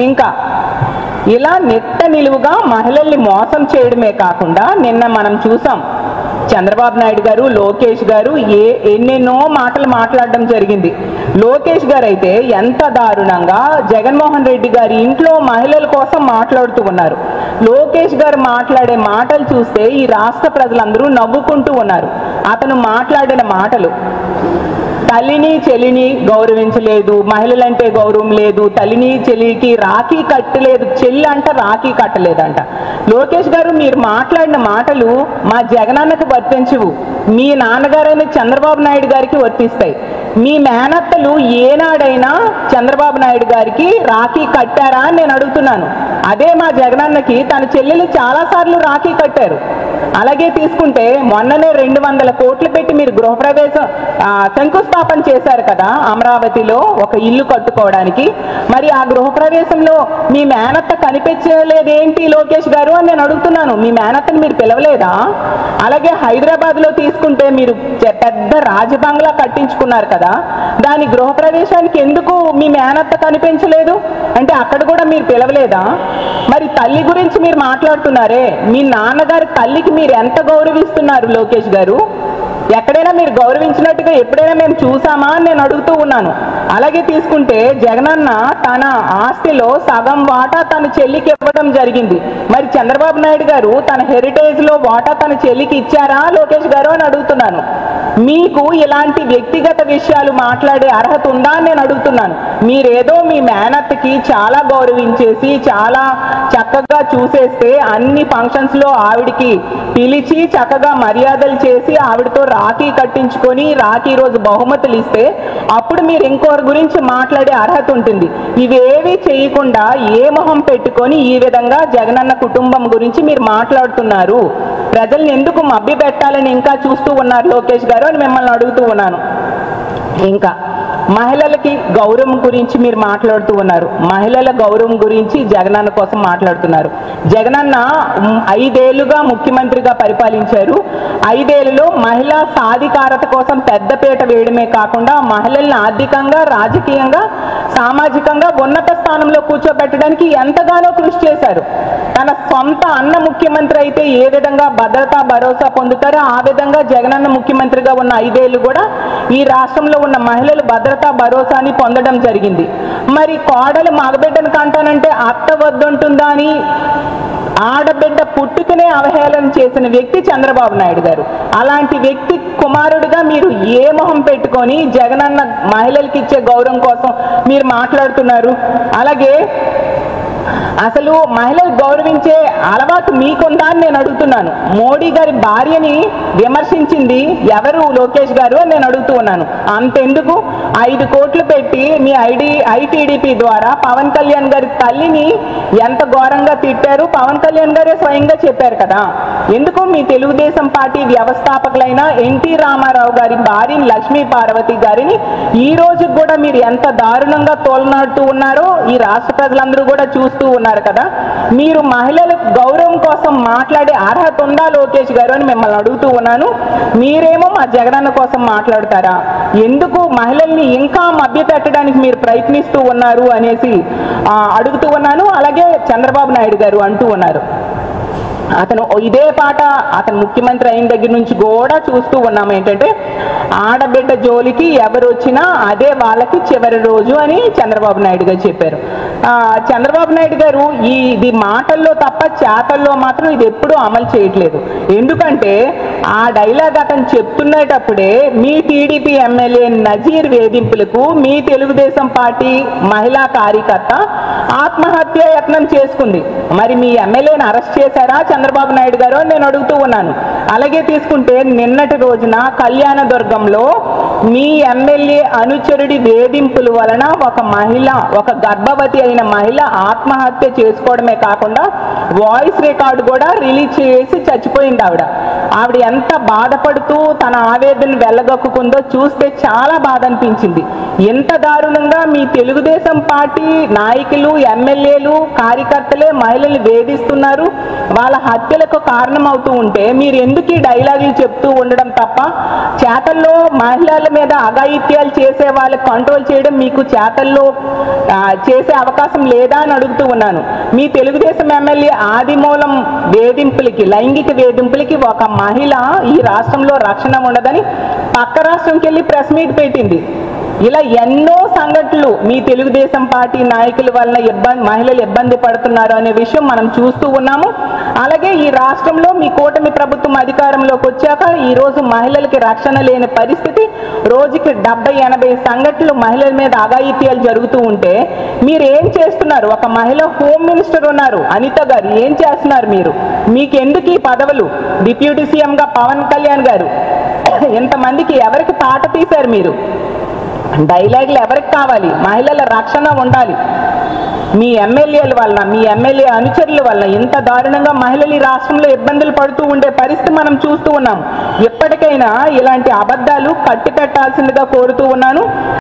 ఇంకా ఇలా నిట్ట నిలువుగా మహిళల్ని మోసం చేయడమే కాకుండా నిన్న మనం చూసాం చంద్రబాబు నాయుడు గారు, లోకేష్ గారు ఎన్నెన్నో మాటలు మాట్లాడడం జరిగింది. లోకేష్ గారు అయితే ఎంత దారుణంగా జగన్మోహన్ రెడ్డి గారి ఇంట్లో మహిళల కోసం మాట్లాడుతూ ఉన్నారు. లోకేష్ గారు మాట్లాడే మాటలు చూస్తే ఈ రాష్ట్ర ప్రజలందరూ నవ్వుకుంటూ ఉన్నారు. అతను మాట్లాడిన మాటలు, తల్లిని చెల్లిని గౌరవించలేదు, మహిళలంటే గౌరవం లేదు, తల్లిని చెల్లికి రాఖీ కట్టలేదు, చెల్లి అంట రాఖీ కట్టలేదంట. లోకేష్ గారు మీరు మాట్లాడిన మాటలు మా జగనన్నకు వర్తించవు, మీ నాన్నగారైన చంద్రబాబు నాయుడు గారికి వర్తిస్తాయి. మీ మేనత్తలు ఏనాడైనా చంద్రబాబు నాయుడు గారికి రాఖీ కట్టారా అని నేను అడుగుతున్నాను. అదే మా జగనన్నకి తన చెల్లెలు చాలాసార్లు రాఖీ కట్టారు. అలాగే తీసుకుంటే మొన్ననే 200 కోట్లు పెట్టి మీరు గృహప్రవేశం శంకుస్థాపన చేశారు కదా అమరావతిలో ఒక ఇల్లు కట్టుకోవడానికి. మరి ఆ గృహప్రవేశంలో మీ మేనత్త కనిపించలేదేంటి లోకేష్ గారు అని నేను అడుగుతున్నాను. మీ మేనత్తని మీరు పిలవలేదా? అలాగే హైదరాబాద్లో తీసుకుంటే మీరు పెద్ద రాజబంగ్లా కట్టించుకున్నారు కదా, దాని గృహప్రవేశానికి ఎందుకు మీ మేనత్త కనిపించలేదు అంటే అక్కడ కూడా మీరు పిలవలేదా? మరి తల్లి గురించి మీరు మాట్లాడుతున్నారే, మీ నాన్నగారి తల్లికి మీరు ఎంత గౌరవిస్తున్నారు లోకేష్ గారు? ఎక్కడైనా మీరు గౌరవించినట్టుగా ఎప్పుడైనా మేము చూసామా అని నేను అడుగుతూ ఉన్నాను. అలాగే తీసుకుంటే జగనన్న తన ఆస్తిలో సగం వాటా తన చెల్లికి ఇవ్వడం జరిగింది. మరి చంద్రబాబు నాయుడు గారు తన హెరిటేజ్లో వాటా తన చెల్లికి ఇచ్చారా లోకేష్ గారు అని అడుగుతున్నాను. మీకు ఇలాంటి వ్యక్తిగత విషయాలు మాట్లాడే అర్హత ఉందా అని నేను అడుగుతున్నాను. మీరేదో మీ మేనత్తకి చాలా గౌరవించేసి చాలా చక్కగా చూసేస్తే అన్ని ఫంక్షన్స్లో ఆవిడికి పిలిచి చక్కగా మర్యాదలు చేసి ఆవిడతో రాఖీ కట్టించుకొని రాఖీ రోజు బహుమతులు ఇస్తే అప్పుడు మీరు ఇంకోరి గురించి మాట్లాడే అర్హత ఉంటుంది. ఇవేవి చేయకుండా ఏ మొహం పెట్టుకొని ఈ విధంగా జగనన్న కుటుంబం గురించి మీరు మాట్లాడుతున్నారు? ప్రజల్ని ఎందుకు మభ్య పెట్టాలని ఇంకా చూస్తూ ఉన్నారు లోకేష్ గారు అని మిమ్మల్ని అడుగుతూ ఉన్నాను. ఇంకా మహిళలకి గౌరవం గురించి మీరు మాట్లాడుతూ ఉన్నారు. మహిళల గౌరవం గురించి జగనన్న కోసం మాట్లాడుతున్నారు. జగనన్న 5 ఏళ్లుగా ముఖ్యమంత్రిగా పరిపాలించారు. 5 ఏళ్లలో మహిళా సాధికారత కోసం పెద్దపీట వేయడమే కాకుండా మహిళల్ని ఆర్థికంగా, రాజకీయంగా, సామాజికంగా ఉన్నత స్థానంలో కూర్చోబెట్టడానికి ఎంతగానో కృషి చేశారు. తన సొంత అన్న ముఖ్యమంత్రి అయితే ఏ విధంగా భద్రతా భరోసా పొందుతారో ఆ విధంగా జగనన్న ముఖ్యమంత్రిగా ఉన్న 5 ఏళ్లు కూడా ఈ రాష్ట్రంలో ఉన్న మహిళలు భద్రతా భరోసాని పొందడం జరిగింది. మరి కోడలు మగబిడ్డను కంటానంటే అత్త వద్దుంటుందా అని ఆడబిడ్డ పుట్టుకనే అవహేళన చేసిన వ్యక్తి చంద్రబాబు నాయుడు గారు. అలాంటి వ్యక్తి కుమారుడిగా మీరు ఏ మొహం పెట్టుకొని జగనన్న మహిళలకి ఇచ్చే గౌరవం కోసం మీరు మాట్లాడుతున్నారు? అలాగే అసలు మహిళలు గౌరవించే అలవాటు మీకుందా అని నేను అడుగుతున్నాను. మోడీ గారి భార్యని విమర్శించింది ఎవరు లోకేష్ గారు అని నేను అడుగుతూ ఉన్నాను. అంతెందుకు 5 కోట్లు పెట్టి మీ ఐటీడీపీ ద్వారా పవన్ కళ్యాణ్ గారి తల్లిని ఎంత ఘోరంగా తిట్టారు పవన్ కళ్యాణ్ గారే స్వయంగా చెప్పారు కదా. ఎందుకు మీ తెలుగుదేశం పార్టీ వ్యవస్థాపకులైన ఎన్టీ రామారావు గారి భార్యని లక్ష్మీ పార్వతి గారిని ఈ రోజు కూడా మీరు ఎంత దారుణంగా తోలనాడుతూ ఉన్నారో ఈ రాష్ట్ర ప్రజలందరూ కూడా చూస్తూ ఉన్నారు కదా. మీరు మహిళల గౌరవం కోసం మాట్లాడే అర్హత ఉందా లోకేష్ గారు అని మిమ్మల్ని అడుగుతూ ఉన్నాను. మీరేమో మా జగనన్న కోసం మాట్లాడతారా? ఎందుకు మహిళల్ని ఇంకా మభ్య పెట్టడానికి మీరు ప్రయత్నిస్తూ ఉన్నారు అనేసి అడుగుతూ ఉన్నాను. అలాగే చంద్రబాబు నాయుడు గారు అంటూ ఉన్నారు, అతను ఇదే పాట అతను ముఖ్యమంత్రి అయిన దగ్గర నుంచి కూడా చూస్తూ ఉన్నాం ఏంటంటే ఆడబిడ్డ జోలికి ఎవరు వచ్చినా అదే వాళ్ళకి చివరి రోజు అని చంద్రబాబు నాయుడు గారు చెప్పారు. చంద్రబాబు నాయుడు గారు ఇది మాటల్లో తప్ప చేతల్లో మాత్రం ఇది ఎప్పుడూ అమలు చేయట్లేదు. ఎందుకంటే ఆ డైలాగ్ అతను చెప్తున్నటప్పుడే మీ టీడీపీ ఎమ్మెల్యే నజీర్ వేధింపులకు మీ తెలుగుదేశం పార్టీ మహిళా కార్యకర్త ఆత్మహత్య యత్నం చేసుకుంది. మరి మీ ఎమ్మెల్యేని అరెస్ట్ చేశారా చంద్రబాబు నాయుడు గారు అని నేను అడుగుతూ ఉన్నాను. అలాగే తీసుకుంటే నిన్నటి రోజున కళ్యాణదుర్గంలో మీ ఎమ్మెల్యే అనుచరుడి వేధింపుల వలన ఒక గర్భవతి అయిన మహిళ ఆత్మహత్య చేసుకోవడమే కాకుండా వాయిస్ రికార్డు కూడా రిలీజ్ చేసి చచ్చిపోయింది. ఆవిడ ఎంత బాధపడుతూ తన ఆవేదన వెళ్ళగక్కుందో చూస్తే చాలా బాధ అనిపించింది. ఎంత దారుణంగా మీ తెలుగుదేశం పార్టీ నాయకులు, ఎమ్మెల్యేలు, కార్యకర్తలే మహిళలు వేధిస్తున్నారు, వాళ్ళ హత్యలకు కారణమవుతూ ఉంటే మీరు ఎందుకు ఈ డైలాగులు చెప్తూ ఉండడం తప్ప చేతల్లో మహిళల మీద అఘాయిత్యాలు చేసే వాళ్ళకి కంట్రోల్ చేయడం మీకు చేతల్లో చేసే అవకాశం లేదా అని అడుగుతూ ఉన్నాను. మీ తెలుగుదేశం ఎమ్మెల్యే ఆదిమూలం వేధింపులకి, లైంగిక వేధింపులకి ఒక మహిళ ఈ రాష్ట్రంలో రక్షణ ఉండదని పక్క రాష్ట్రంకి వెళ్ళి ప్రెస్ మీట్ పెట్టింది. ఇలా ఎన్నో సంఘటనలు మీ తెలుగుదేశం పార్టీ నాయకుల వలన మహిళలు ఇబ్బంది పడుతున్నారు అనే విషయం మనం చూస్తూ ఉన్నాము. అలాగే ఈ రాష్ట్రంలో మీ కూటమి ప్రభుత్వం అధికారంలోకి వచ్చాక ఈరోజు మహిళలకి రక్షణ లేని పరిస్థితి, రోజుకి 70-80 సంఘటనలు మహిళల మీద అఘాయిత్యాలు జరుగుతూ ఉంటే మీరు ఏం చేస్తున్నారు? ఒక మహిళ హోమ్ మినిస్టర్ ఉన్నారు అనిత గారు, ఏం చేస్తున్నారు మీరు? మీకు ఎందుకు ఈ పదవులు? డిప్యూటీ సీఎంగా పవన్ కళ్యాణ్ గారు, ఇంతమందికి ఎవరికి పాట తీశారు మీరు? డైలాగులు ఎవరికి కావాలి? మహిళల రక్షణ ఉండాలి. మీ ఎమ్మెల్యేల వలన, మీ ఎమ్మెల్యే అనుచరుల వలన ఇంత దారుణంగా మహిళలు ఈ రాష్ట్రంలో ఇబ్బందులు పడుతూ ఉండే పరిస్థితి మనం చూస్తూ ఉన్నాం. ఎప్పటికైనా ఇలాంటి అబద్ధాలు కట్టిపెట్టాల్సిందిగా కోరుతూ ఉన్నాను.